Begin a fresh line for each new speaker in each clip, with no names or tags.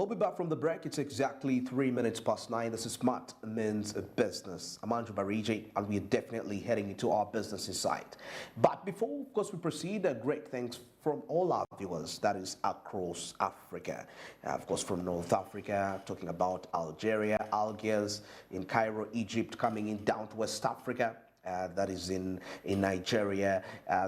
We'll be back from the break. It's exactly 3 minutes past 9. This is Smart Men's Business. I'm Andrew Bariji, and we're definitely heading into our business insight. But before, of course, we proceed, great thanks from all our viewers, that is across Africa. Of course, from North Africa, talking about Algeria, Algiers, in Cairo, Egypt, coming in down to West Africa. That is in Nigeria,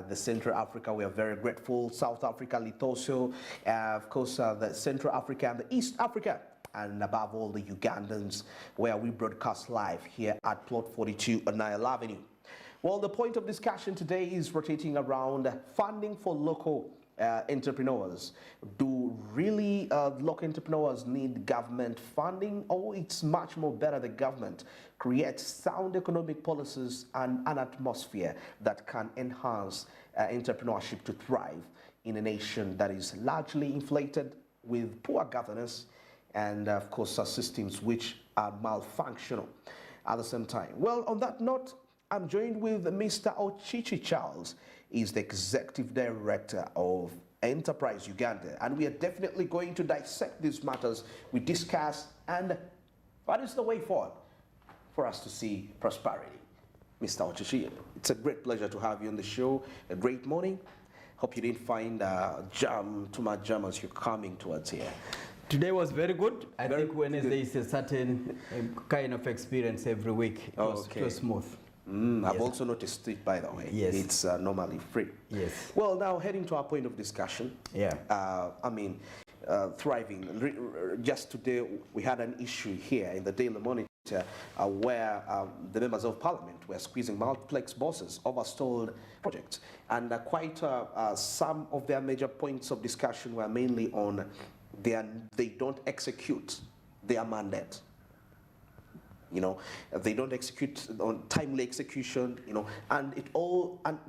the Central Africa, we are very grateful. South Africa, Lesotho, of course, the Central Africa and the East Africa, and above all, the Ugandans, where we broadcast live here at Plot 42 on Nile Avenue. Well, the point of discussion today is rotating around funding for local entrepreneurs. Do really local entrepreneurs need government funding, or it's much more better the government creates sound economic policies and an atmosphere that can enhance entrepreneurship to thrive in a nation that is largely inflated with poor governance and, of course, systems which are malfunctional at the same time? Well, on that note, I'm joined with Mr. Ochichi Charles. He's the Executive Director of Enterprise Uganda, and we are definitely going to dissect these matters we discuss and what is the way forward for us to see prosperity. Mr. Ochichi, it's a great pleasure to have you on the show. A great morning. Hope you didn't find too much jam as you're coming towards here.
Today was very good. I think Wednesday is a certain kind of experience every week. It was smooth.
I've also noticed it, by the way.
Yes.
It's normally free.
Yes.
Well, now heading to our point of discussion.
Yeah.
Thriving. Just today, we had an issue here in the Daily Monitor where the members of Parliament were squeezing multiplex bosses over stalled projects. And some of their major points of discussion were mainly on they don't execute their mandate. You know, they don't execute on timely execution, you know, and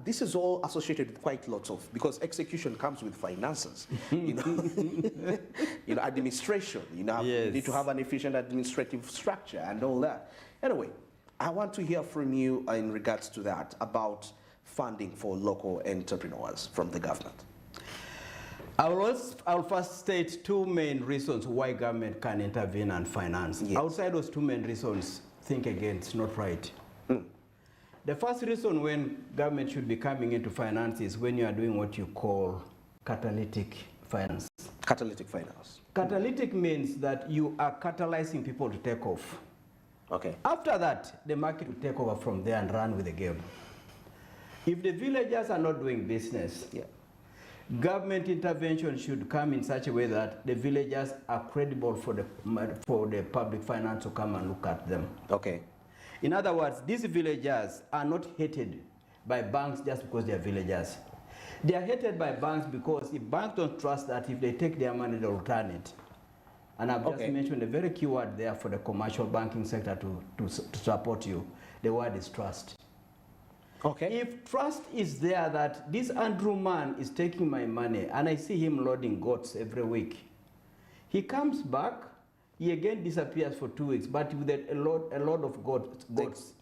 this is all associated with quite lots of, because execution comes with finances, you know, administration, you know,
yes.
You need to have an efficient administrative structure and all that. Anyway, I want to hear from you in regards to that, about funding for local entrepreneurs from the government.
I'll first state two main reasons why government can intervene and finance. Yes. Outside those two main reasons, think again, it's not right. The first reason when government should be coming into finance is when you are doing what you call catalytic finance.
Catalytic finance.
Catalytic means that you are catalyzing people to take off.
Okay.
After that, the market will take over from there and run with the game. If the villagers are not doing business, government intervention should come in such a way that the villagers are credible for the public finance to come and look at them.
Okay.
In other words, these villagers are not hated by banks just because they are villagers. They are hated by banks because if banks don't trust that if they take their money, they'll return it. And I've just mentioned a very key word there for the commercial banking sector to support you. The word is trust.
Okay.
If trust is there that this Andrew man is taking my money and I see him loading goats every week, he comes back, he again disappears for 2 weeks, but with a lot of goats.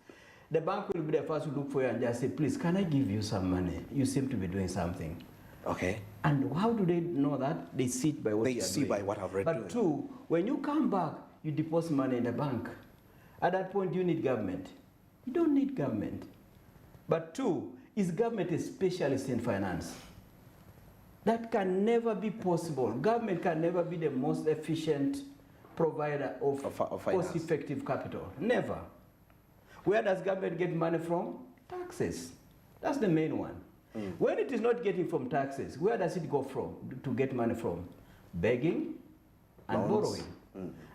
The bank will be the first to look for you and just say, please, can I give you some money? You seem to be doing something.
Okay.
And how do they know that? They see it by what
they see doing. By what I've read.
But two, when you come back, you deposit money in the bank. At that point, you need government. You don't need government. But two, is government a specialist in finance? That can never be possible. Government can never be the most efficient provider of cost-effective capital. Never. Where does government get money from? Taxes. That's the main one. When it is not getting from taxes, where does it go from to get money from? Begging and borrowing.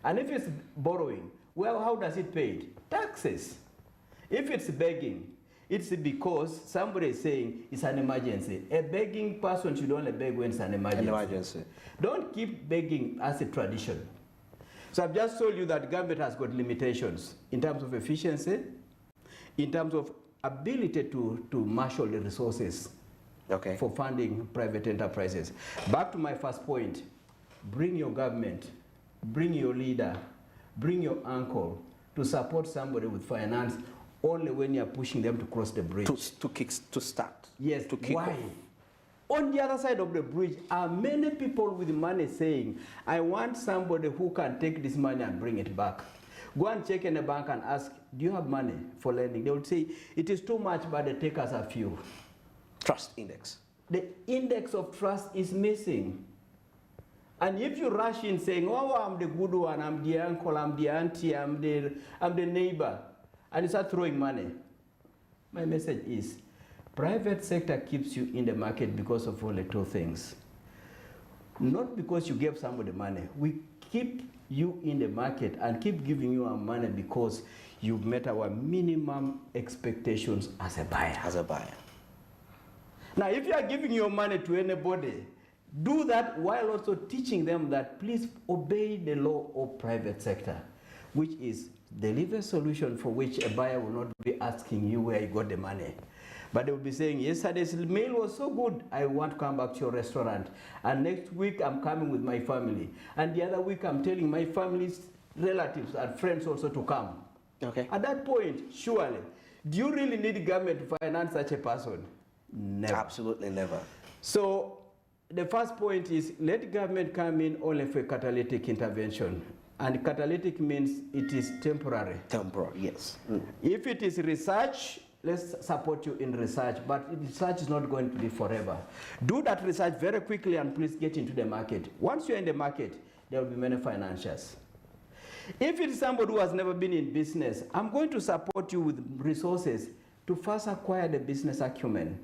And if it's borrowing, well, how does it pay it? Taxes. If it's begging, it's because somebody is saying it's an emergency. A begging person should only beg when it's an emergency. Don't keep begging as a tradition. So I've just told you that government has got limitations in terms of efficiency, in terms of ability to marshal the resources for funding private enterprises. Back to my first point, bring your government, bring your leader, bring your uncle to support somebody with finance only when you're pushing them to cross the bridge.
To start.
Yes,
to kick
why?
off.
On the other side of the bridge are many people with money saying, I want somebody who can take this money and bring it back. Go and check in the bank and ask, do you have money for lending? They will say, it is too much, but the takers are few.
Trust index.
The index of trust is missing. And if you rush in saying, oh, I'm the good one, I'm the uncle, I'm the auntie, I'm the neighbor, and you start throwing money, my message is, private sector keeps you in the market because of only two things. Not because you gave somebody money. We keep you in the market and keep giving you our money because you've met our minimum expectations as a buyer.
As a buyer.
Now, if you are giving your money to anybody, do that while also teaching them that please obey the law of private sector, which is deliver a solution for which a buyer will not be asking you where you got the money. But they will be saying, yesterday's meal was so good, I want to come back to your restaurant. And next week, I'm coming with my family. And the other week, I'm telling my family's relatives and friends also to come.
Okay.
At that point, surely, do you really need government to finance such a person? Never.
Absolutely never.
So the first point is let government come in only for catalytic intervention. And catalytic means it is temporary.
Temporary, yes.
If it is research, let's support you in research, but research is not going to be forever. Do that research very quickly and please get into the market. Once you're in the market, there will be many financiers. If it's somebody who has never been in business, I'm going to support you with resources to first acquire the business acumen.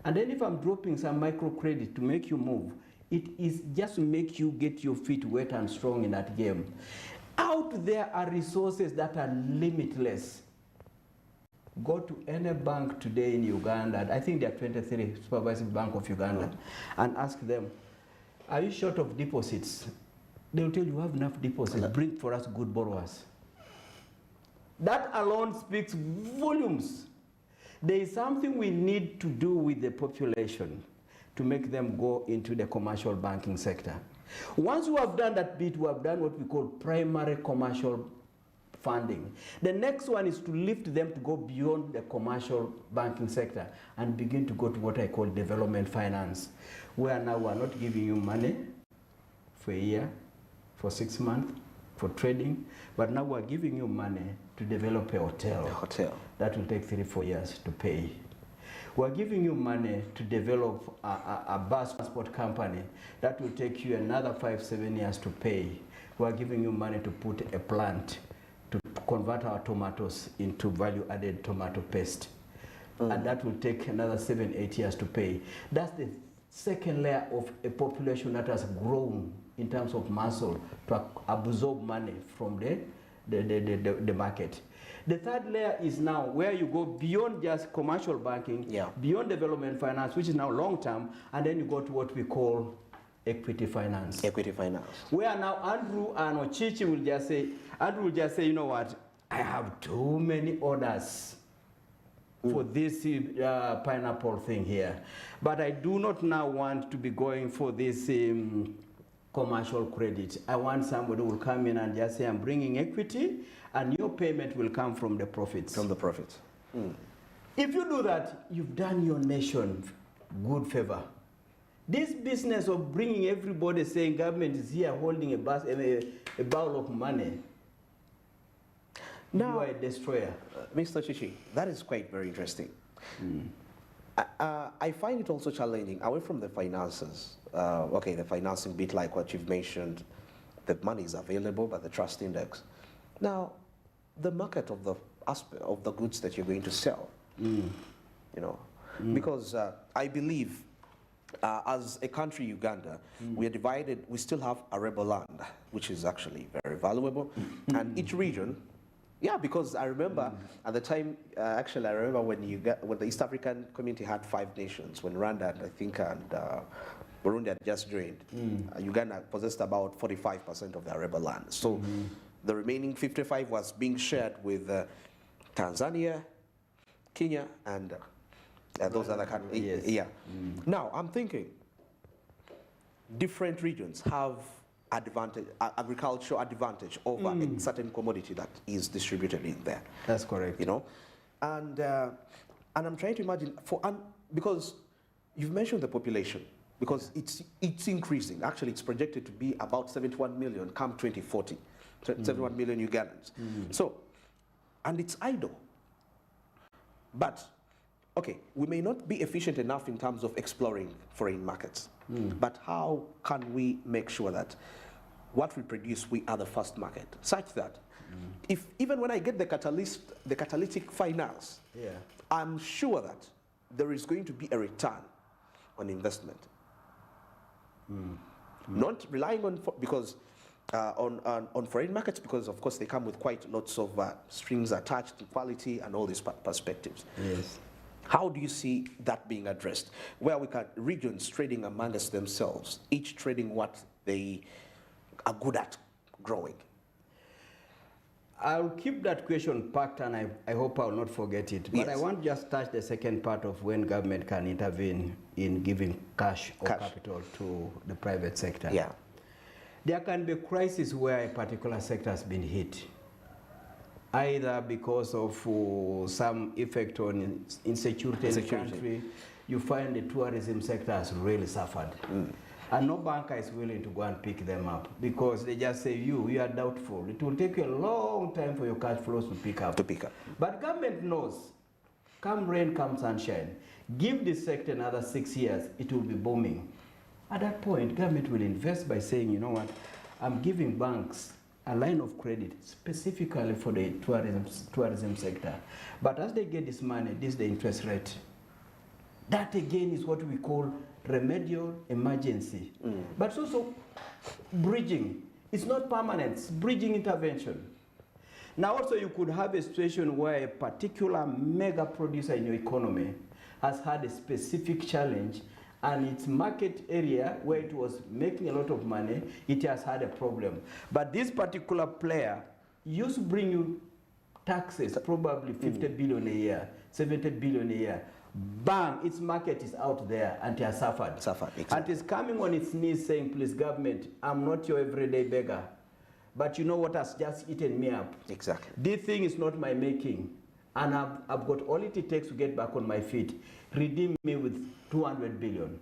And then if I'm dropping some microcredit to make you move, it is just to make you get your feet wet and strong in that game. Out there are resources that are limitless. Go to any bank today in Uganda, I think there are 23 Supervisory Bank of Uganda, and ask them, are you short of deposits? They will tell you, have enough deposits, bring for us good borrowers. That alone speaks volumes. There is something we need to do with the population to make them go into the commercial banking sector. Once we have done that bit, we have done what we call primary commercial funding. The next one is to lift them to go beyond the commercial banking sector and begin to go to what I call development finance, where now we're not giving you money for a year, for 6 months, for trading, but now we're giving you money to develop a hotel.
A hotel.
That will take 3-4 years to pay. We're giving you money to develop a bus transport company. That will take you another 5-7 years to pay. We're giving you money to put a plant to convert our tomatoes into value-added tomato paste. And that will take another 7-8 years to pay. That's the second layer of a population that has grown in terms of muscle to absorb money from the market. The third layer is now where you go beyond just commercial banking, beyond development finance, which is now long-term, and then you go to what we call equity finance.
Equity finance. Where
now Andrew and Ochichi will just say, you know what, I have too many orders for this pineapple thing here. But I do not now want to be going for this commercial credit. I want somebody who will come in and just say, I'm bringing equity, and your payment will come from the profits.
From the profits.
If you do that, you've done your nation good favor. This business of bringing everybody saying government is here holding a bowl of money, now, you are a destroyer.
Mr. Chichi, that is quite very interesting. I find it also challenging, away from the finances, okay, the financing bit like what you've mentioned, the money is available by the trust index. Now, the market of the aspect of the goods that you're going to sell, you know, because I believe as a country, Uganda, we are divided, we still have arable land, which is actually very valuable, and each region, because I remember at the time, actually I remember when the East African community had 5 nations, when Rwanda, I think, and Burundi had just joined. Uganda possessed about 45% of the arable land. So the remaining 55 was being shared with Tanzania, Kenya, and those other countries. Now, I'm thinking, different regions have agricultural advantage over a certain commodity that is distributed in there.
That's correct.
You know, and I'm trying to imagine because you've mentioned the population because it's increasing. Actually, it's projected to be about 71 million come 2040. 71 million Ugandans. So, and it's idle. But, okay, we may not be efficient enough in terms of exploring foreign markets. But how can we make sure that what we produce, we are the first market, such that if even when I get the catalytic finance, I'm sure that there is going to be a return on investment. Not relying on because on foreign markets, because of course they come with quite lots of strings attached to quality and all these perspectives.
Yes.
How do you see that being addressed? Where we can regions trading amongst themselves, each trading what they are good at growing.
I'll keep that question packed, and I hope I'll not forget it. But I want to just touch the second part of when government can intervene in giving cash or capital to the private sector.
Yeah.
There can be a crisis where a particular sector has been hit, either because of some effect on insecurity in the country. You find the tourism sector has really suffered. And no banker is willing to go and pick them up because they just say, you are doubtful. It will take you a long time for your cash flows to pick up. But government knows, come rain, come sunshine, give this sector another 6 years, it will be booming. At that point, government will invest by saying, you know what, I'm giving banks a line of credit specifically for the tourism sector. But as they get this money, this is the interest rate. That again is what we call remedial emergency. But it's also bridging. It's not permanent, it's bridging intervention. Now also you could have a situation where a particular mega producer in your economy has had a specific challenge, and its market area where it was making a lot of money, it has had a problem. But this particular player used to bring you taxes, probably 50 billion a year, 70 billion a year. Bang, its market is out there and it has suffered.
Exactly.
And it's coming on its knees saying, please government, I'm not your everyday beggar. But you know what has just eaten me up?
Exactly.
This thing is not my making. And I've got all it takes to get back on my feet. Redeem me with 200 billion.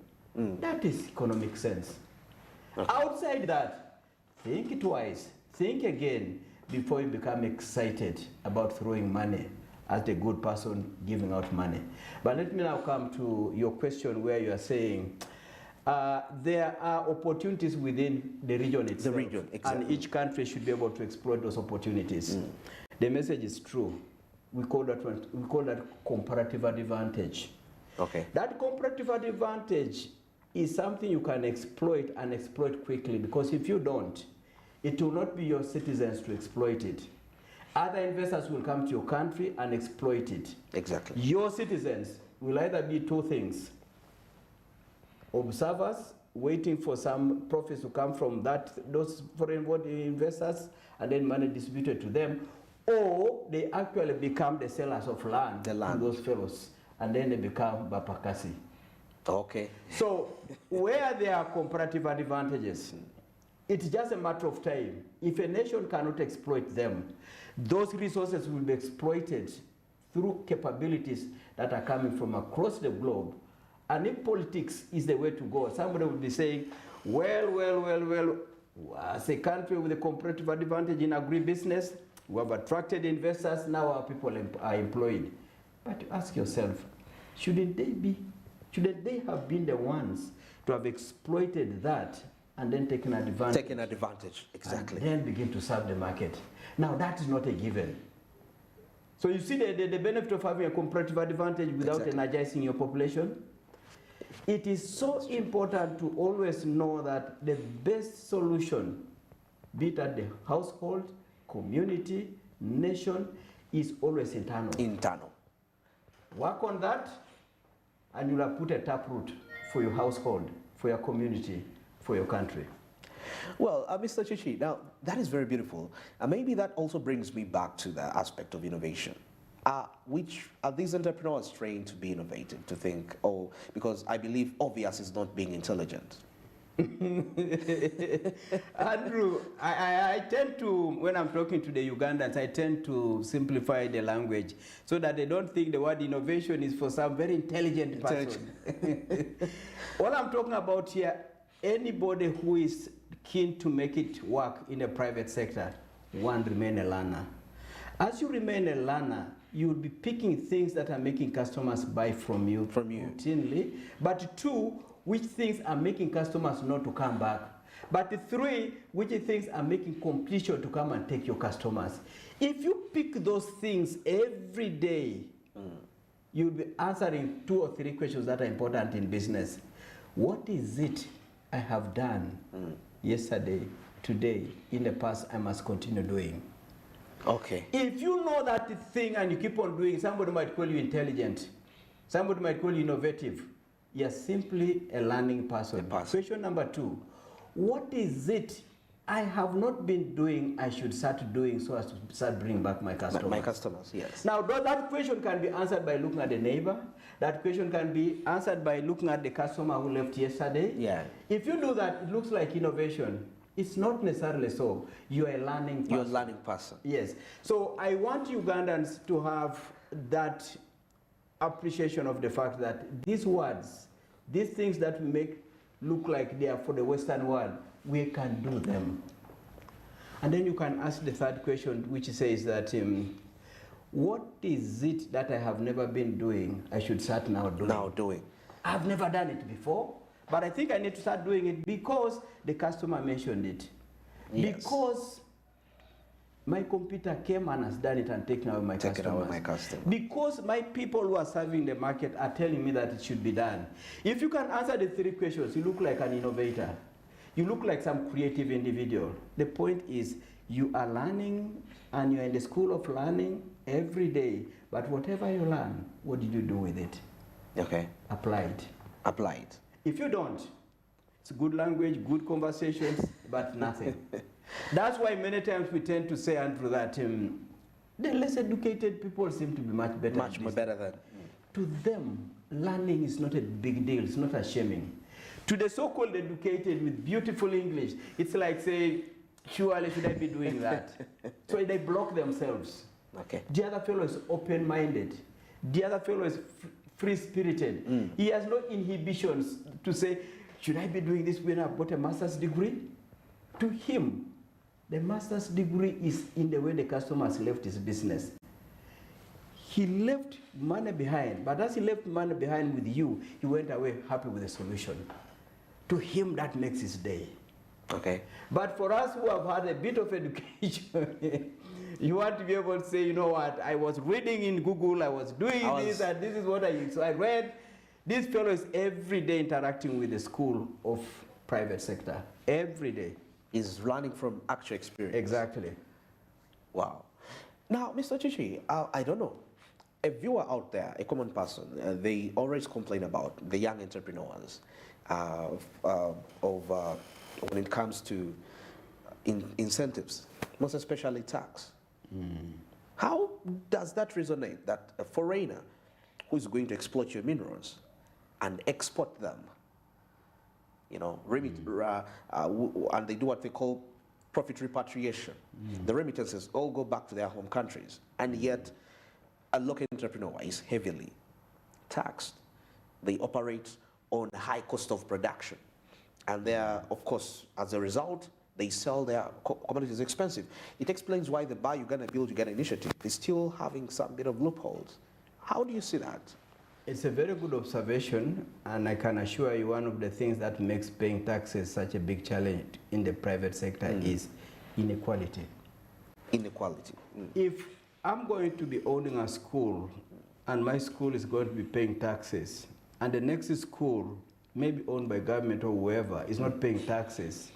That is economic sense. Outside that, think twice, think again before you become excited about throwing money as the good person giving out money. But let me now come to your question where you are saying there are opportunities within the region itself.
The region, exactly.
And each country should be able to exploit those opportunities. The message is true. We call that comparative advantage.
Okay.
That comparative advantage is something you can exploit and exploit quickly, because if you don't, it will not be your citizens to exploit it. Other investors will come to your country and exploit it.
Exactly.
Your citizens will either be two things: observers waiting for some profits to come from those foreign investors and then money distributed to them, or they actually become the sellers of land to those fellows, and then they become Bapakasi.
Okay.
So where there are comparative advantages, it's just a matter of time. If a nation cannot exploit them, those resources will be exploited through capabilities that are coming from across the globe. And if politics is the way to go, somebody will be saying, well, as a country with a comparative advantage in agribusiness, we have attracted investors, now our people are employed. But you ask yourself, shouldn't they have been the ones to have exploited that and then taken advantage?
Taken advantage, exactly.
And then begin to serve the market. Now that is not a given. So you see the benefit of having a comparative advantage without energizing your population? It is so important to always know that the best solution, be it at the household, community, nation, is always internal.
Internal.
Work on that, and you'll have put a taproot for your household, for your community, for your country.
Well, Mr. Chichi, now that is very beautiful. Maybe that also brings me back to the aspect of innovation. Which are these entrepreneurs trained to be innovative, to think, because I believe obvious is not being intelligent.
Andrew, I tend to, when I'm talking to the Ugandans, I tend to simplify the language so that they don't think the word innovation is for some very intelligent person. All I'm talking about here, anybody who is keen to make it work in the private sector, one, remain a learner. As you remain a learner, you will be picking things that are making customers buy from you routinely. But two, which things are making customers not to come back. But three, which things are making competition to come and take your customers. If you pick those things every day, you'll be answering 2 or 3 questions that are important in business. What is it I have done yesterday, today, in the past, I must continue doing?
Okay.
If you know that thing and you keep on doing, somebody might call you intelligent. Somebody might call you innovative. You're simply a learning person. Question number 2. What is it I have not been doing I should start doing so as to start bringing back my customers?
My customers, yes.
Now, that question can be answered by looking at the neighbor. That question can be answered by looking at the customer who left yesterday.
Yeah.
If you do that, it looks like innovation. It's not necessarily so. You're a learning person.
You're a learning person.
Yes. So I want Ugandans to have that appreciation of the fact that these words, these things that we make look like they are for the Western world, we can do them. And then you can ask the third question, which says that, what is it that I have never been doing I should start now doing? I've never done it before, but I think I need to start doing it because the customer mentioned it. Yes. Because my computer came and has done it and taken away my customers. Because my people who are serving the market are telling me that it should be done. If you can answer the 3 questions, you look like an innovator. You look like some creative individual. The point is, you are learning and you're in the school of learning every day. But whatever you learn, what did you do with it?
Okay.
Apply it.
Apply it.
If you don't, it's good language, good conversations, but nothing. That's why many times we tend to say, Andrew, that the less educated people seem to be much better.
Much more better than.
To them, learning is not a big deal. It's not a shaming. To the so-called educated with beautiful English, it's like saying, surely should I be doing that? So they block themselves.
Okay.
The other fellow is open-minded. The other fellow is free-spirited. He has no inhibitions to say, should I be doing this when I've got a master's degree? To him, the master's degree is in the way the customer has left his business. He left money behind, but as he left money behind with you, he went away happy with the solution. To him, that makes his day.
Okay.
But for us who have had a bit of education, you want to be able to say, you know what, I was reading in Google, I was doing this, and this is what I read. This fellow is every day interacting with the school of private sector. Every day.
Is learning from actual experience.
Exactly.
Wow. Now, Mr. Chichi, I don't know. A viewer out there, a common person, they always complain about the young entrepreneurs when it comes to incentives, most especially tax. How does that resonate, that a foreigner who is going to exploit your minerals and export them, you know, and they do what they call profit repatriation. The remittances all go back to their home countries, and yet a local entrepreneur is heavily taxed. They operate on a high cost of production, and they are, of course, as a result, they sell their commodities expensive. It explains why the Buy Uganda Build Uganda initiative is still having some bit of loopholes. How do you see that?
It's a very good observation, and I can assure you one of the things that makes paying taxes such a big challenge in the private sector is inequality.
Inequality.
If I'm going to be owning a school, and my school is going to be paying taxes, and the next school, maybe owned by government or whoever, is not paying taxes,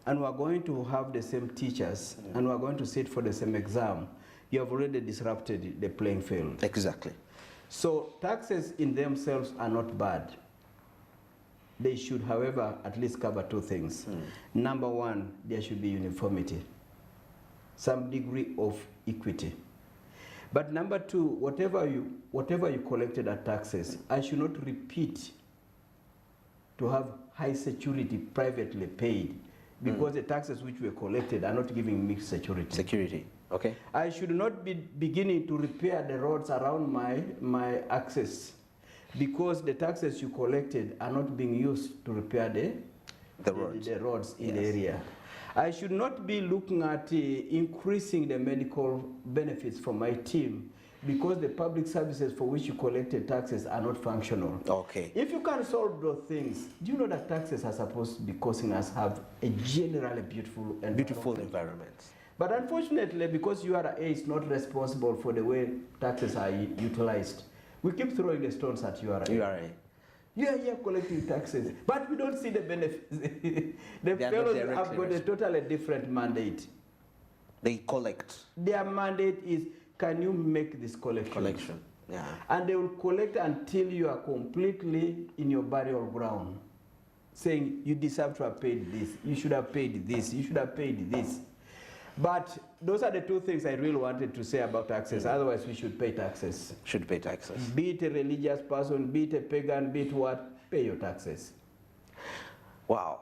and we're going to have the same teachers, and we're going to sit for the same exam, you have already disrupted the playing field.
Exactly.
So taxes in themselves are not bad. They should, however, at least cover 2 things. Number 1, there should be uniformity, some degree of equity. But number 2, whatever you collected as taxes, I should not repeat to have high security privately paid because the taxes which were collected are not giving me security.
Security, okay.
I should not be beginning to repair the roads around my access because the taxes you collected are not being used to repair the roads in the area. I should not be looking at increasing the medical benefits for my team because the public services for which you collected taxes are not functional.
Okay.
If you can solve those things, do you know that taxes are supposed to be causing us have a generally beautiful
environment?
But unfortunately, because URA is not responsible for the way taxes are utilized, we keep throwing the stones at URA. You are here collecting taxes, but we don't see the benefits. The fellows have got a totally different mandate.
They collect.
Their mandate is, can you make this collection?
Yeah.
And they will collect until you are completely in your burial ground, saying you deserve to have paid this, you should have paid this, you should have paid this. But those are the two things I really wanted to say about taxes. Otherwise, we should pay taxes.
Should pay taxes.
Be it a religious person, be it a pagan, be it what, pay your taxes.
Wow.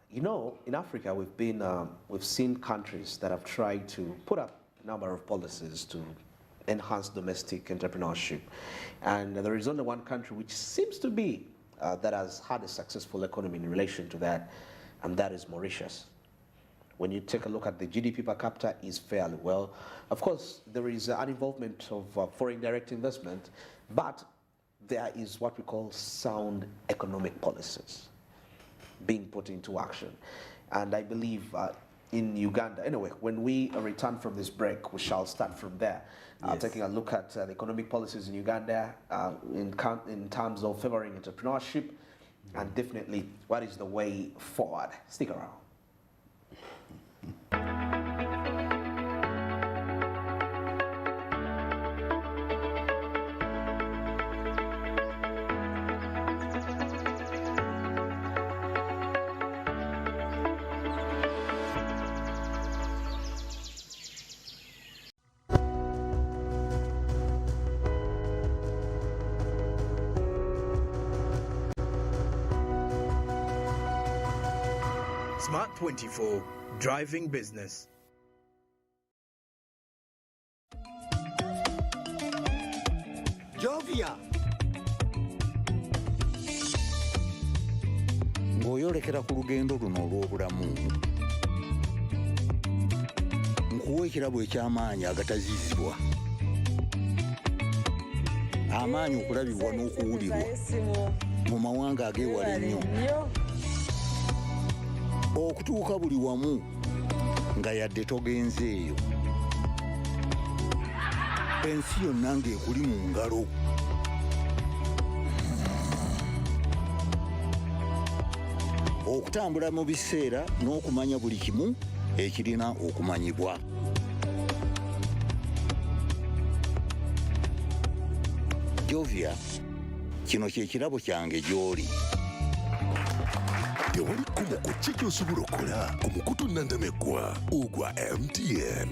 You know, in Africa, we've seen countries that have tried to put up a number of policies to enhance domestic entrepreneurship. And there is only one country which seems to be that has had a successful economy in relation to that, and that is Mauritius. When you take a look at the GDP per capita, is fairly well. Of course, there is an involvement of foreign direct investment, but there is what we call sound economic policies being put into action. And I believe in Uganda, anyway, when we return from this break, we shall start from there, taking a look at the economic policies in Uganda in terms of favoring entrepreneurship, and definitely what is the way forward. Stick around.
Smart 24, driving business.
Jovia. Ng'oyolekera ku lugendo luno olw'obulamu. Nkuwa ekirabo eky'amaanyi agatazizibwa. Amaanyi okulabibwa n'okuwulirwa mu mawanga ag'ewala ennyo. Okutuuka buli wamu nga yadde togenzeeyo. Ensi yonna ng'ekuli mu ngalo. Okutambula mu biseera n'okumanya buli kimu ekirina okumanyibwa. Jovia, kino kye kirabo kyange gy'oli.
Tewali kumu ku ki ky'osobola okukola ku mukutu nnandameggwa ogwa MTN.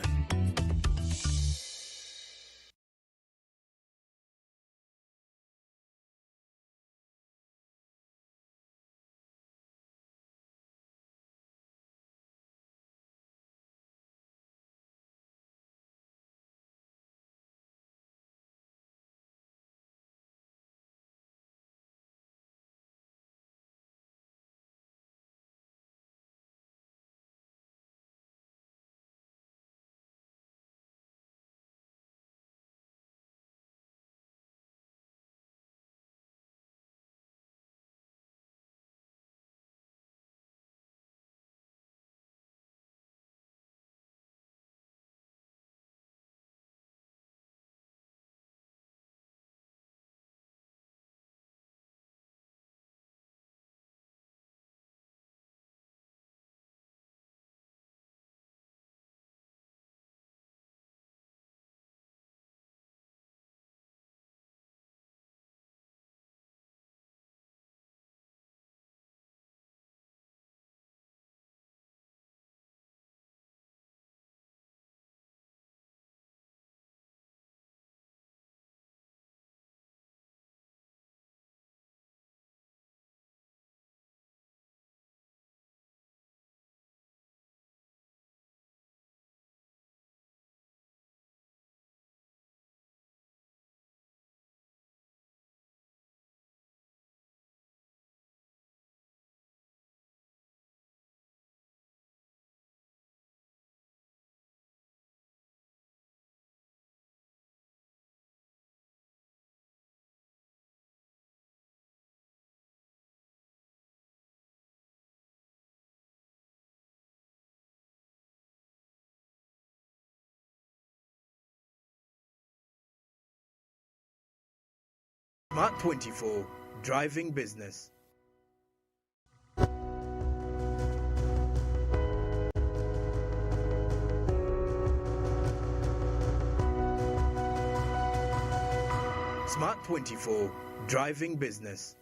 Smart 24, driving business. Smart 24, driving business.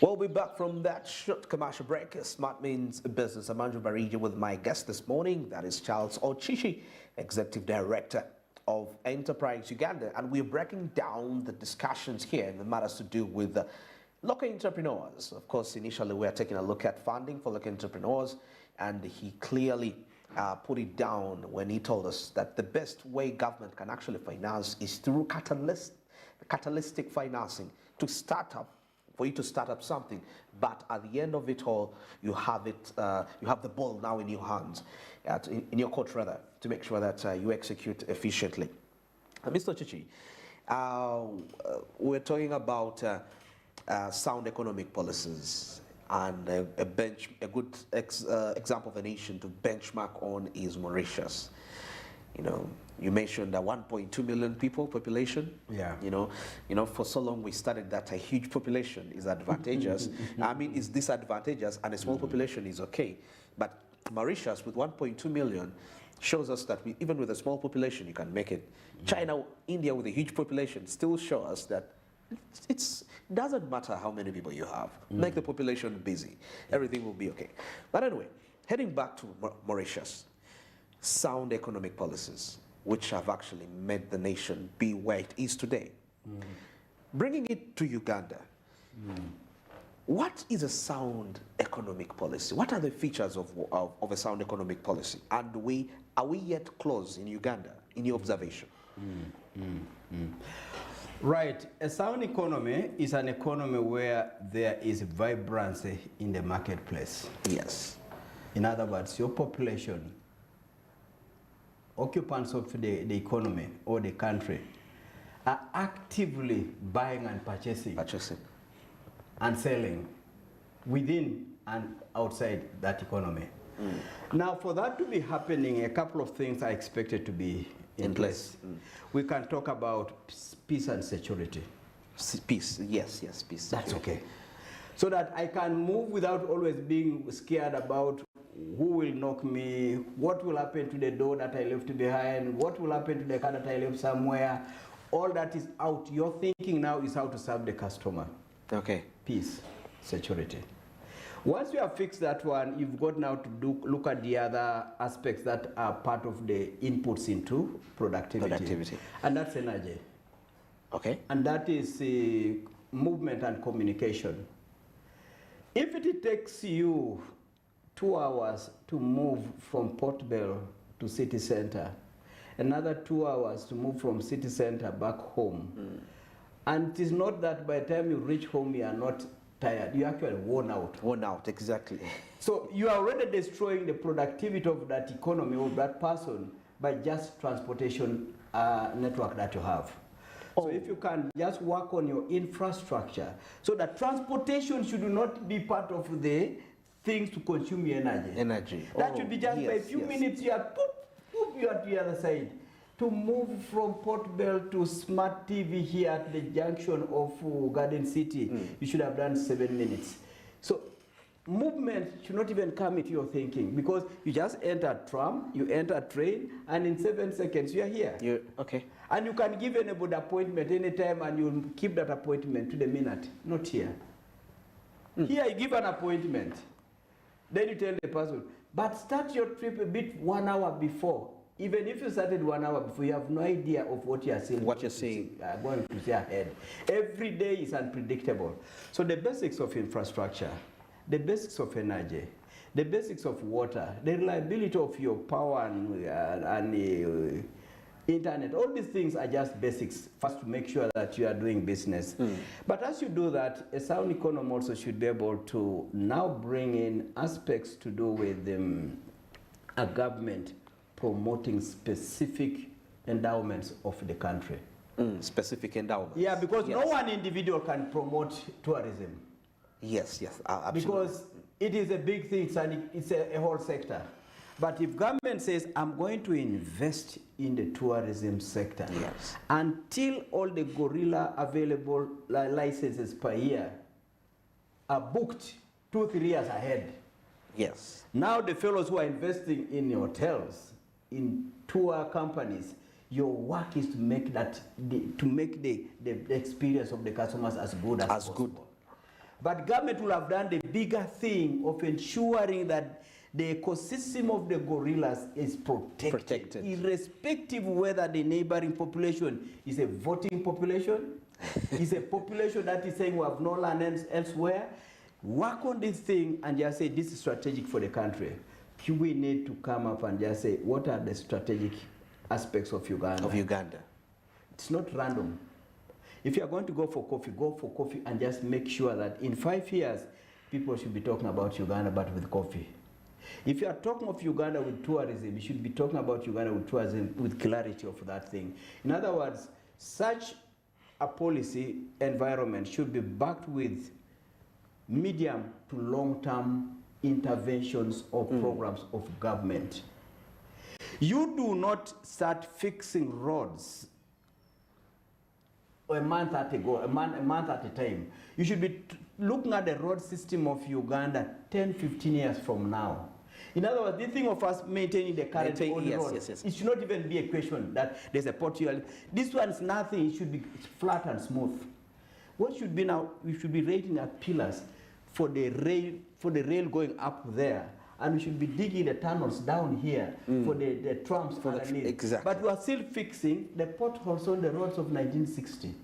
We'll be back from that short commercial break. Smart means business. I'm Andrew Barija with my guest this morning. That is Charles Ochichi, Executive Director of Enterprise Uganda. And we're breaking down the discussions here in the matters to do with local entrepreneurs. Of course, initially we are taking a look at funding for local entrepreneurs, and he clearly put it down when he told us that the best way government can actually finance is through catalytic financing to start up, for you to start up something, but at the end of it all, you have it. You have the ball now in your hands, in your court rather, to make sure that you execute efficiently. Mr. Chichi, we're talking about sound economic policies, and a good example of a nation to benchmark on is Mauritius. You know, you mentioned a 1.2 million people population.
Yeah.
You know, for so long we studied that a huge population is advantageous. I mean, it's disadvantageous, and a small population is okay. But Mauritius with 1.2 million shows us that even with a small population, you can make it. China, India with a huge population still show us that it doesn't matter how many people you have. Make the population busy. Everything will be okay. But anyway, heading back to Mauritius. Sound economic policies which have actually made the nation be where it is today. Bringing it to Uganda, what is a sound economic policy? What are the features of a sound economic policy? And are we yet close in Uganda, in your observation?
Right. A sound economy is an economy where there is vibrancy in the marketplace.
Yes.
In other words, your population, occupants of the economy or the country, are actively buying and purchasing and selling within and outside that economy. Now, for that to be happening, a couple of things are expected to be in place. We can talk about peace and security.
Peace, yes, peace.
That's okay. So that I can move without always being scared about who will knock me, what will happen to the door that I left behind, what will happen to the car that I left somewhere. All that is out. Your thinking now is how to serve the customer.
Okay.
Peace, security. Once you have fixed that one, you've got now to look at the other aspects that are part of the inputs into productivity. And that's energy.
Okay.
And that is movement and communication. If it takes you 2 hours to move from Port Bell to city center, another 2 hours to move from city center back home, and it is not that by the time you reach home you are not tired, you're actually worn out.
Worn out, exactly.
So you are already destroying the productivity of that economy or that person by just transportation network that you have. So if you can just work on your infrastructure, so that transportation should not be part of the things to consume your energy. That should be just by a few minutes, you are you are to the other side. To move from Port Bell to Smart TV here at the junction of Garden City, you should have done 7 minutes. So movement should not even come into your thinking, because you just enter a tram, you enter a train, and in 7 seconds you are here.
Okay. And
you can give anybody appointment anytime, and you'll keep that appointment to the minute. Not here. Here you give an appointment, then you tell the person, but start your trip a bit 1 hour before. Even if you started 1 hour before, you have no idea of what you are saying.
What you're saying.
Going to see ahead. Every day is unpredictable. So the basics of infrastructure, the basics of energy, the basics of water, the reliability of your power and internet, all these things are just basics first to make sure that you are doing business. But as you do that, a sound economy also should be able to now bring in aspects to do with a government promoting specific endowments of the country.
Specific endowments.
Yeah, because no
Yes.
one individual can promote tourism.
Yes, absolutely.
Because it is a big thing, it's a whole sector. But if government says, I'm going to invest in the tourism sector,
Yes.
until all the gorilla available licenses per year are booked 2-3 years ahead.
Yes.
Now the fellows who are investing in hotels, in tour companies, your work is to make the experience of the customers as good as possible.
good.
But government will have done the bigger thing of ensuring that the ecosystem of the gorillas is protected. Irrespective whether the neighboring population is a voting population, is a population that is saying we have no land elsewhere. Work on this thing and just say this is strategic for the country. We need to come up and just say what are the strategic aspects of Uganda. It's not random. If you are going to go for coffee and just make sure that in 5 years, people should be talking about Uganda but with coffee. If you are talking of Uganda with tourism, you should be talking about Uganda with tourism with clarity of that thing. In other words, such a policy environment should be backed with medium to long-term interventions or programs of government. You do not start fixing roads a month at a time. You should be looking at the road system of Uganda 10-15 years from now. In other words, the thing of us maintaining the current roads, it should not even be a question that there's a pothole. This one is nothing, it should be flat and smooth. What should be now, we should be rating at pillars for the rail going up there, and we should be digging the tunnels down here for the trams underneath.
Exactly.
But we are still fixing the potholes on the roads of 1960.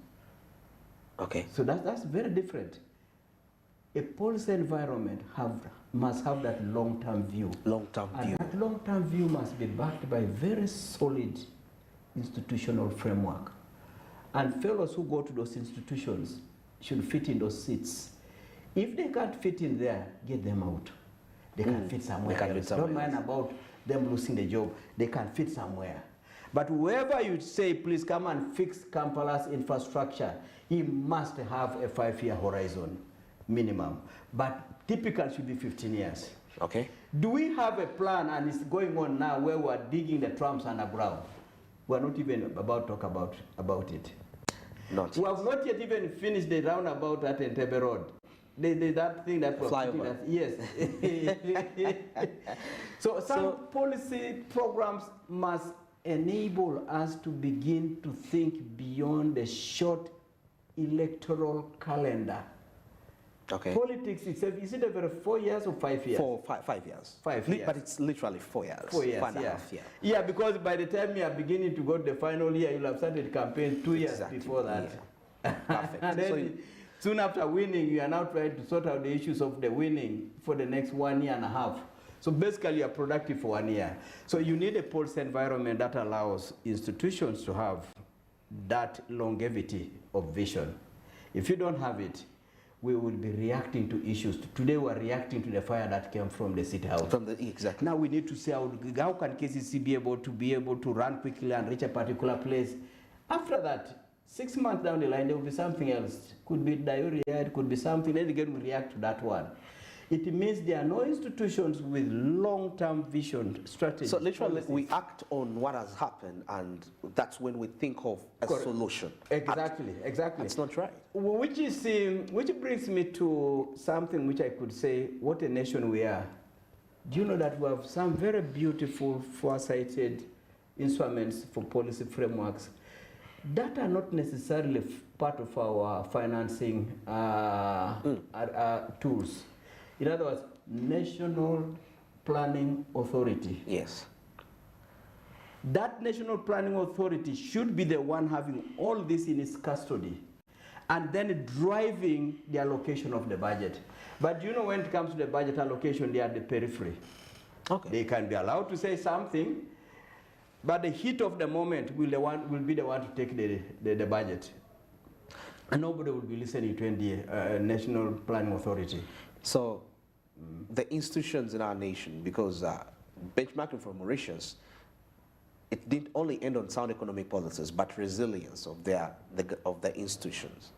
Okay.
So that's very different. A policy environment must have that long-term view.
Long-term view.
And that long-term view must be backed by very solid institutional framework. And fellows who go to those institutions should fit in those seats. If they can't fit in there, get them out. They can fit somewhere else. Don't mind about them losing the job. They can fit somewhere. But whoever you say, please come and fix Kampala's infrastructure, he must have a 5-year horizon minimum. But typical should be 15 years.
Okay.
Do we have a plan, and it's going on now, where we're digging the trams underground? We're not even about to talk about it.
Not
We
yet.
have not yet even finished the roundabout at Entebbe Road. That thing that
flyover.
Yes. So policy programs must enable us to begin to think beyond the short electoral calendar.
Okay.
Politics itself, is it over 4 years or 5 years?
5 years.
5 years.
But it's literally 4 years.
4 years,
4.5 years.
Yeah, because by the time you are beginning to go to the final year, you'll have started campaign 2 years
Exactly,
before that.
yeah. Perfect.
And then soon after winning, you are now trying to sort out the issues of the winning for the next 1.5 years. So basically, you are productive for 1 year. So you need a policy environment that allows institutions to have that longevity of vision. If you don't have it, we will be reacting to issues. Today, we are reacting to the fire that came from the City House.
Exactly.
Now we need to say, how can KCC be able to run quickly and reach a particular place? After that, 6 months down the line, there will be something else. Could be diarrhea, it could be something. Then again, we react to that one. It means there are no institutions with long-term vision strategy.
So literally,
policies.
we act on what has happened, and that's when we think of a solution.
Exactly.
That's not right.
Which brings me to something which I could say, what a nation we are. Do you know that we have some very beautiful, foresighted instruments for policy frameworks that are not necessarily part of our financing tools? In other words, National Planning Authority.
Yes.
That National Planning Authority should be the one having all this in its custody and then driving the allocation of the budget. But you know, when it comes to the budget allocation, they are at the periphery.
Okay.
They can be allowed to say something, but the heat of the moment will be the one to take the budget. And nobody will be listening to the National Planning Authority.
So the institutions in our nation, because benchmarking from Mauritius, it didn't only end on sound economic policies, but resilience of the institutions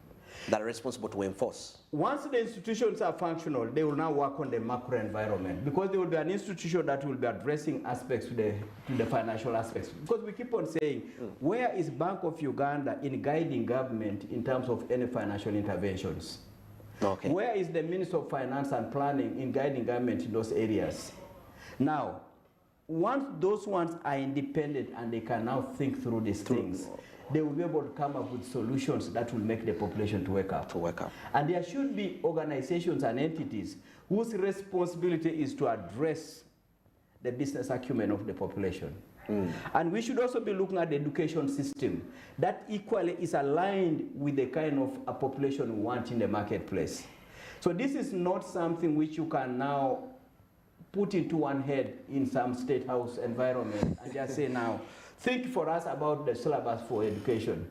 that are responsible to enforce.
Once the institutions are functional, they will now work on the macro environment, because there will be an institution that will be addressing aspects to the financial aspects. Because we keep on saying, where is Bank of Uganda in guiding government in terms of any financial interventions?
Okay.
Where is the Minister of Finance and Planning in guiding government in those areas? Now, once those ones are independent and they can now think through these things, they will be able to come up with solutions that will make the population to wake up. And there should be organizations and entities whose responsibility is to address the business acumen of the population. And we should also be looking at the education system that equally is aligned with the kind of a population we want in the marketplace. So this is not something which you can now put into one head in some state house environment and just say now, think for us about the syllabus for education.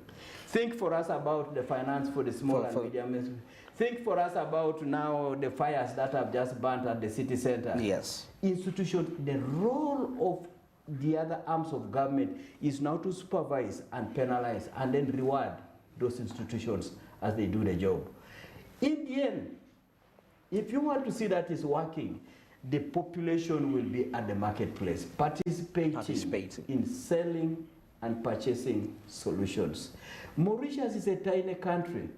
Think for us about the finance for the small and medium. Think for us about now the fires that have just burnt at the city center.
Yes.
Institutions, the role of the other arms of government is now to supervise and penalize and then reward those institutions as they do the job. In the end, if you want to see that it's working, the population will be at the marketplace, participating in selling and purchasing solutions. Mauritius is a tiny country,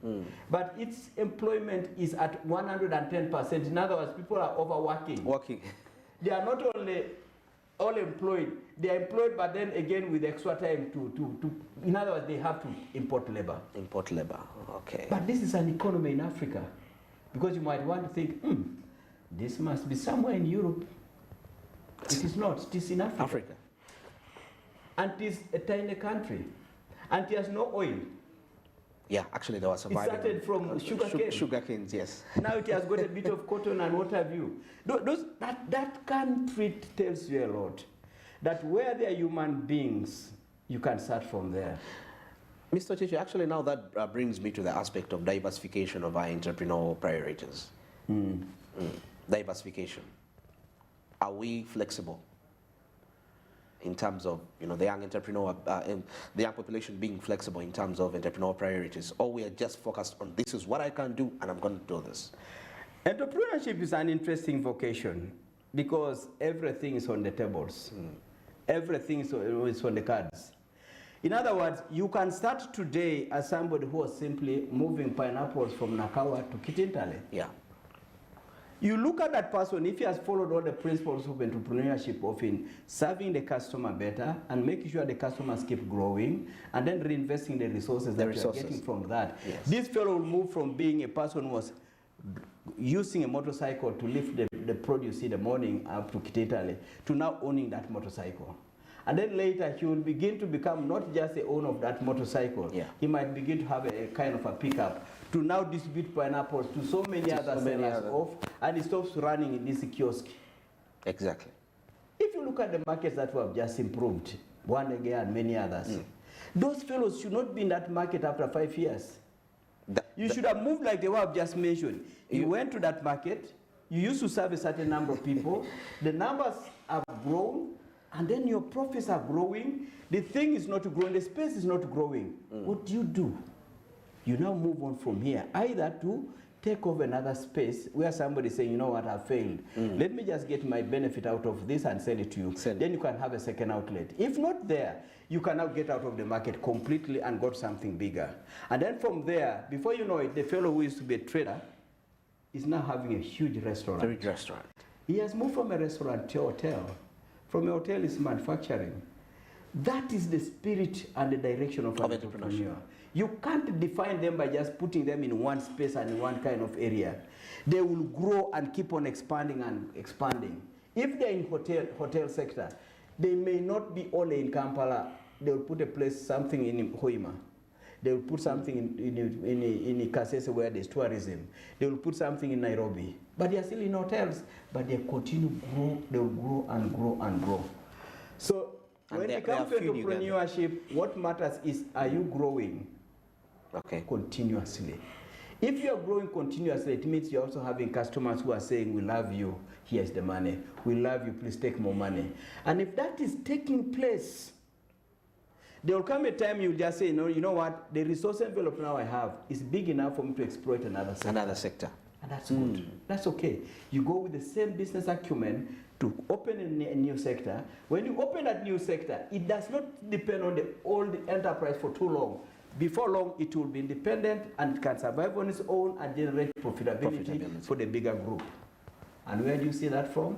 but its employment is at 110%. In other words, people are overworking. They are not only all employed, they are employed, but then again with extra time to in other words, they have to import labor.
Okay.
But this is an economy in Africa, because you might want to think, this must be somewhere in Europe. It is not, it is in Africa. And it is a tiny country. And it has no oil.
Yeah, actually there was surviving.
It started from sugarcane.
Sugarcane, yes.
Now it has got a bit of cotton and what have you. That country tells you a lot. That where there are human beings, you can start from there.
Mr. Chichi, actually now that brings me to the aspect of diversification of our entrepreneurial priorities. Diversification. Are we flexible in terms of the young entrepreneur, the young population being flexible in terms of entrepreneurial priorities, or we are just focused on this is what I can do and I'm going to do this?
Entrepreneurship is an interesting vocation because everything is on the tables. Everything is on the cards. In other words, you can start today as somebody who was simply moving pineapples from Nakawa to Kitintale.
Yeah.
You look at that person, if he has followed all the principles of entrepreneurship of in serving the customer better and making sure the customers keep growing and then reinvesting the resources that you are getting from that.
Yes.
This fellow will move from being a person who was using a motorcycle to lift the produce in the morning up to Kitale to now owning that motorcycle. And then later he will begin to become not just the owner of that motorcycle.
Yeah.
He might begin to have a kind of a pickup to now distribute pineapples to so many other sellers off, and he stops running in this kiosk.
Exactly.
If you look at the markets that we have just improved, one again and many others, those fellows should not be in that market after 5 years. You should have moved like the way I've just mentioned. You went to that market, you used to serve a certain number of people, the numbers have grown, and then your profits are growing. The thing is not growing, the space is not growing. What do? You now move on from here, either to take over another space where somebody is saying, you know what, I failed. Let me just get my benefit out of this and sell it to you. Then you can have a second outlet. If not there, you can now get out of the market completely and got something bigger. And then from there, before you know it, the fellow who used to be a trader is now having a huge restaurant.
A huge restaurant.
He has moved from a restaurant to a hotel. From a hotel is manufacturing. That is the spirit and the direction of an entrepreneur. You can't define them by just putting them in one space and in one kind of area. They will grow and keep on expanding and expanding. If they're in hotel sector, they may not be only in Kampala. They will put a place, something in Hoima. They will put something in Kasese where there's tourism. They will put something in Nairobi. But they are still in hotels, but they continue to grow, they will grow and grow and grow. So when it comes to entrepreneurship, what matters is, are you growing continuously? If you are growing continuously, it means you're also having customers who are saying, we love you, here's the money. We love you, please take more money. And if that is taking place, There will come a time you'll just say, no, you know what, the resource envelope now I have is big enough for me to exploit another sector.
Another sector.
And that's good. That's okay. You go with the same business acumen to open a new sector. When you open that new sector, it does not depend on the old enterprise for too long. Before long, it will be independent and it can survive on its own and generate profitability for the bigger group. And where do you see that from?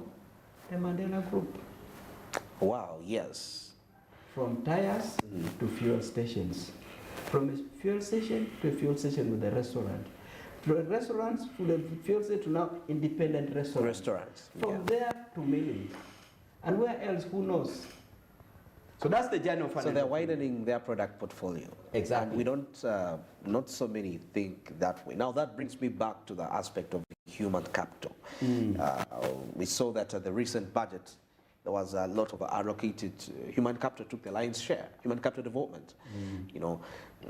The Mandela Group.
Wow, yes.
From tires to fuel stations. From a fuel station to a fuel station with a restaurant. From restaurants to the fuel station to now independent restaurants. From there to milling. And where else, who knows? So that's the journey of an
So they're widening their product portfolio.
Exactly.
And we don't, not so many think that way. Now that brings me back to the aspect of human capital. We saw that at the recent budget, there was a lot of allocated, human capital took the lion's share, human capital development, you know,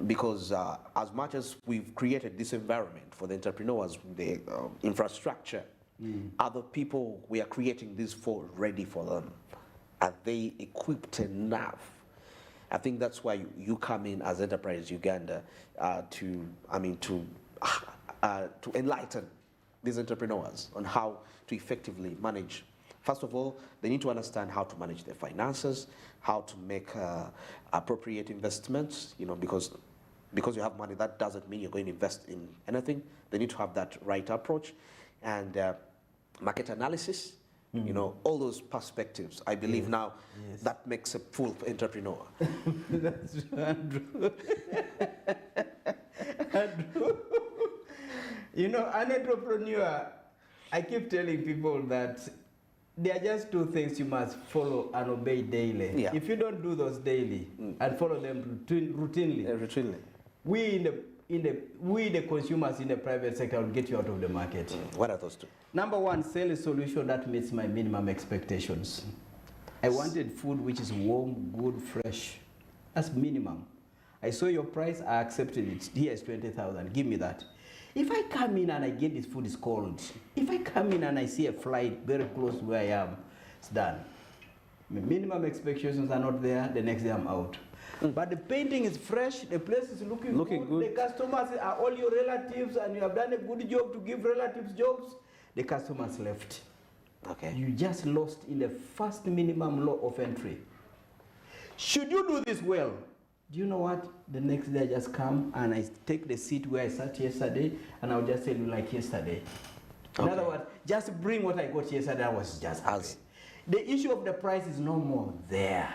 because as much as we've created this environment for the entrepreneurs, the infrastructure, other people we are creating this for ready for them. Are they equipped enough? I think that's why you come in as Enterprise Uganda to enlighten these entrepreneurs on how to effectively manage. First of all, they need to understand how to manage their finances, how to make appropriate investments, you know, because you have money, that doesn't mean you're going to invest in anything. They need to have that right approach. And market analysis, you know, all those perspectives. I believe now that makes a full entrepreneur.
That's Andrew. Andrew. You know, an entrepreneur, I keep telling people that there are just two things you must follow and obey daily.
Yeah.
If you don't do those daily and follow them routinely, we the consumers in the private sector will get you out of the market.
What are those two?
Number one, sell a solution that meets my minimum expectations. I wanted food which is warm, good, fresh. That's minimum. I saw your price, I accepted it. Here is 20,000, give me that. If I come in and I get this food is cold, if I come in and I see a flight very close to where I am, it's done. My minimum expectations are not there, the next day I'm out. But the painting is fresh, the place is looking good, the customers are all your relatives and you have done a good job to give relatives jobs, the customers left.
Okay.
You just lost in the first minimum law of entry. Should you do this well, do you know what? The next day I just come and I take the seat where I sat yesterday and I'll just tell you like yesterday. In other words, just bring what I got yesterday, I was just happy. The issue of the price is no more there.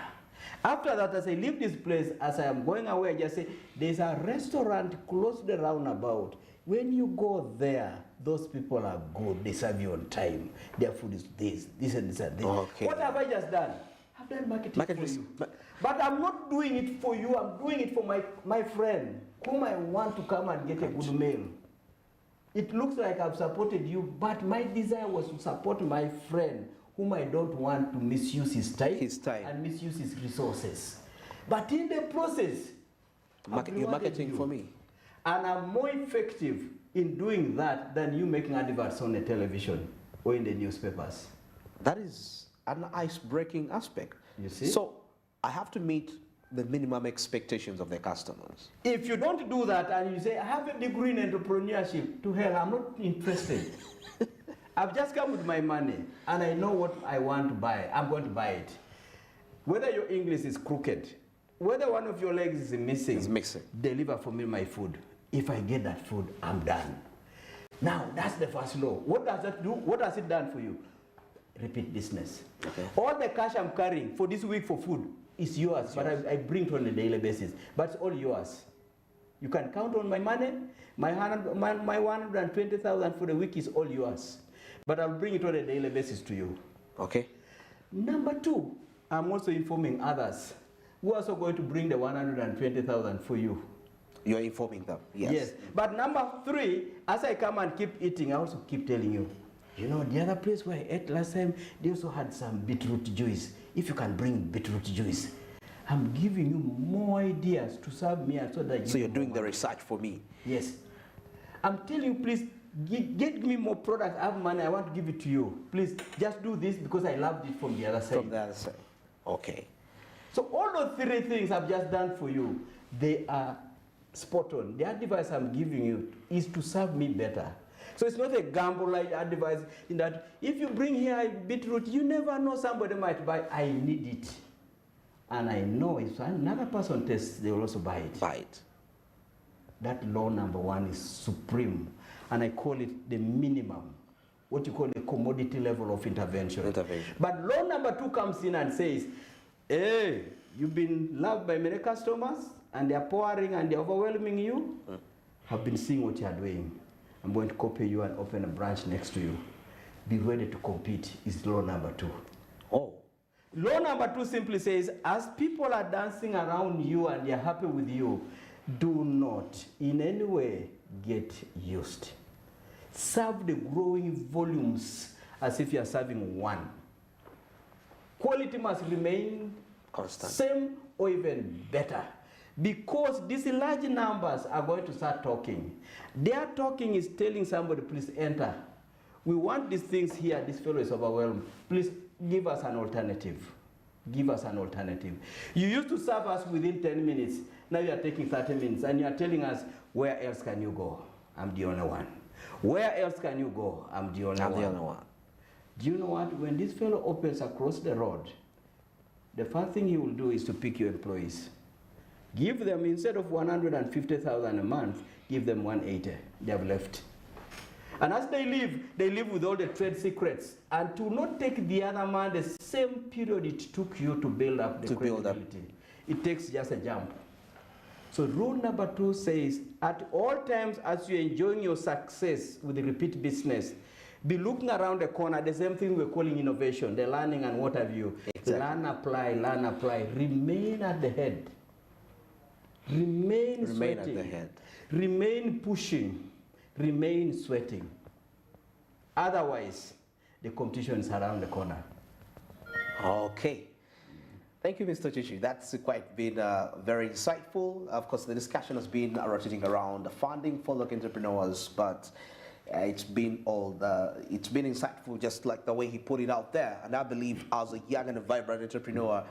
After that, as I leave this place, as I am going away, I just say, there's a restaurant close to the roundabout. When you go there, those people are good, they serve you on time. Their food is this and this and this.
Okay.
What have I just done? I've done marketing for you. But I'm not doing it for you, I'm doing it for my friend, whom I want to come and get a good meal. It looks like I've supported you, but my desire was to support my friend, whom I don't want to misuse his time and misuse his resources. But in the process,
You're marketing for me.
And I'm more effective in doing that than you making adverts on the television or in the newspapers.
That is an ice-breaking aspect.
You see?
So I have to meet the minimum expectations of the customers.
If you don't do that and you say, I have a degree in entrepreneurship, to hell, I'm not interested. I've just come with my money and I know what I want to buy. I'm going to buy it. Whether your English is crooked, whether one of your legs is missing, deliver for me my food. If I get that food, I'm done. Now, that's the first law. What does that do? What has it done for you? Repeat business. Okay. All the cash I'm carrying for this week for food is yours, but I bring it on a daily basis. But it's all yours. You can count on my money. My 120,000 for the week is all yours. But I'll bring it on a daily basis to you.
Okay.
Number two, I'm also informing others who are also going to bring the 120,000 for you.
You're informing them, yes.
Yes. But number three, as I come and keep eating, I also keep telling you, you know, the other place where I ate last time, they also had some beetroot juice. If you can bring beetroot juice, I'm giving you more ideas to serve me so that you.
So you're doing the research for me?
Yes. I'm telling you, please, get me more products. I have money, I want to give it to you. Please, just do this because I loved it from the other side.
From the other side. Okay.
So all those three things I've just done for you, they are spot on. The advice I'm giving you is to serve me better. So it's not a gamble like advice in that if you bring here beetroot, you never know, somebody might buy. I need it. And I know if another person tests, they will also buy it.
Buy it.
That law number one is supreme. And I call it the minimum, what you call the commodity level of intervention. But law number two comes in and says, hey, you've been loved by many customers and they're pouring and they're overwhelming you. I've been seeing what you're doing. I'm going to copy you and open a branch next to you. Be ready to compete is law number two.
Oh.
Law number two simply says, as people are dancing around you and they're happy with you, do not in any way get used. Serve the growing volumes as if you're serving one. Quality must remain
Constant.
Same or even better. Because these large numbers are going to start talking. Their talking is telling somebody, please enter. We want these things here, this fellow is overwhelmed. Please give us an alternative. Give us an alternative. You used to serve us within 10 minutes. Now you are taking 30 minutes and you are telling us, where else can you go? I'm the only one. Where else can you go? I'm the only one. Do you know what? When this fellow opens across the road, the first thing he will do is to pick your employees. Give them, instead of 150,000 a month, give them 180. They have left. And as they live with all the trade secrets. And to not take the other man the same period it took you to build up the credibility. It takes just a jump. So rule number two says, at all times as you're enjoying your success with the repeat business, be looking around the corner, the same thing we're calling innovation, the learning and what have you. Exactly. Learn, apply, remain at the head. Remain sweating.
At the head.
Remain pushing. Remain sweating. Otherwise, the competition is around the corner.
Okay. Thank you, Mr. Chichi. That's quite been very insightful. Of course, the discussion has been rotating around the funding for local entrepreneurs, but it's been insightful, just like the way he put it out there. And I believe as a young and a vibrant entrepreneur,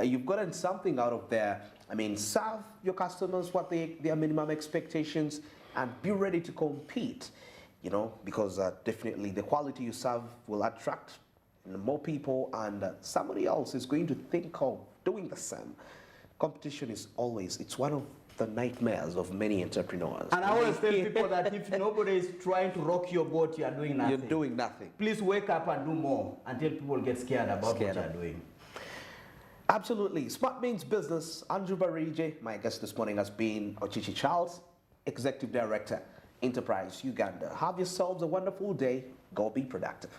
you've gotten something out of there. I mean, serve your customers what their minimum expectations and be ready to compete, you know, because definitely the quality you serve will attract more people and somebody else is going to think of doing the same. Competition is always, it's one of the nightmares of many entrepreneurs.
And I always tell people that if nobody is trying to rock your boat, you are doing nothing.
You're doing nothing.
Please wake up and do more until people get scared about what you are doing.
Absolutely. Smart means business. Andrew Barije, my guest this morning has been Ochichi Charles, Executive Director, Enterprise Uganda. Have yourselves a wonderful day. Go be productive.